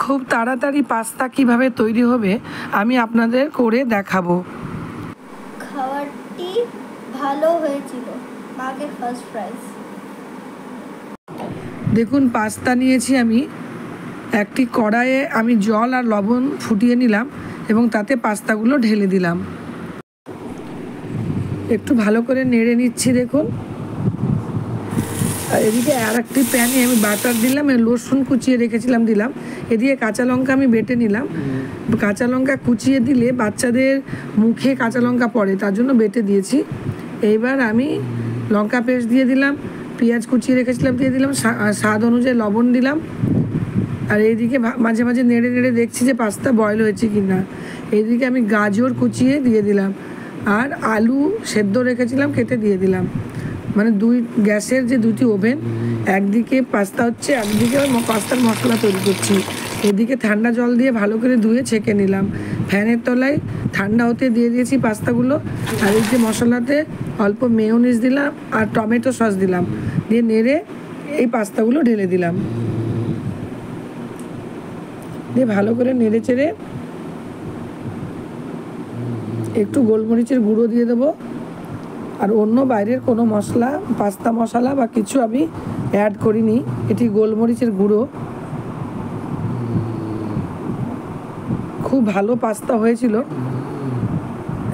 খুব তাড়াতাড়ি পাস্তা কিভাবে তৈরি হবে আমি আপনাদের করে দেখাবো। খাবারটি ভালো হয়েছিল, মাকে ফার্স্ট প্রাইজ। দেখুন পাস্তা নিয়েছি আমি, একটি কড়াইয়ে আমি জল আর লবণ ফুটিয়ে নিলাম এবং তাতে পাস্তাগুলো ঢেলে দিলাম। একটু ভালো করে নেড়ে নিচ্ছি দেখুন। আর এদিকে আর একটি প্যানে আমি বাটার দিলাম, রসুন কুচিয়ে রেখেছিলাম দিলাম, এদিকে কাঁচা লঙ্কা আমি বেটে নিলাম। কাঁচা লঙ্কা কুচিয়ে দিলে বাচ্চাদের মুখে কাঁচা লঙ্কা পড়ে, তার জন্য বেটে দিয়েছি। এইবার আমি লঙ্কা পেস্ট দিয়ে দিলাম, পেঁয়াজ কুচিয়ে রেখেছিলাম দিয়ে দিলাম, স্বাদ অনুযায়ী লবণ দিলাম। আর এইদিকে মাঝে মাঝে নেড়ে নেড়ে দেখছি যে পাস্তা বয়েল হয়েছে কি না। এইদিকে আমি গাজর কুচিয়ে দিয়ে দিলাম আর আলু সেদ্ধ রেখেছিলাম কেটে দিয়ে দিলাম। মানে গ্যাসের যে দুটি ওভেন, একদিকে পাস্তা হচ্ছে, একদিকে পাস্তার মশলা তৈরি করছি। এদিকে ঠান্ডা জল দিয়ে ভালো করে ধুয়ে ছেঁকে নিলাম, ফ্যানের তলায় ঠান্ডা হতে দিয়ে দিয়েছি পাস্তাগুলো। আর এই যে মশলাতে অল্প মেয়োনিজ দিলাম আর টমেটো সস দিলাম, দিয়ে নেড়ে এই পাস্তাগুলো ঢেলে দিলাম, দিয়ে ভালো করে নেড়ে চেড়ে একটু গোলমরিচের গুঁড়ো দিয়ে দেবো। আর অন্য বাইরের কোনো মশলা, পাস্তা মশলা বা কিছু আমি অ্যাড করিনি, এটি গোলমরিচের গুঁড়ো। খুব ভালো পাস্তা হয়েছিল,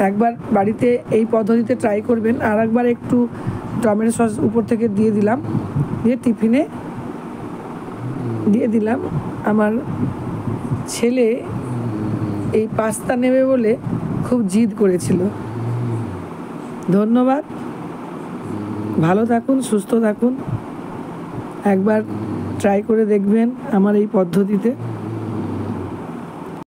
একবার বাড়িতে এই পদ্ধতিতে ট্রাই করবেন। আর একবার একটু টমেটো সস উপর থেকে দিয়ে দিলাম, দিয়ে টিফিনে দিয়ে দিলাম। আমার ছেলে এই পাস্তা নেবে বলে খুব জিদ করেছিল। ধন্যবাদ, ভালো থাকুন, সুস্থ থাকুন, একবার ট্রাই করে দেখবেন আমার এই পদ্ধতিতে।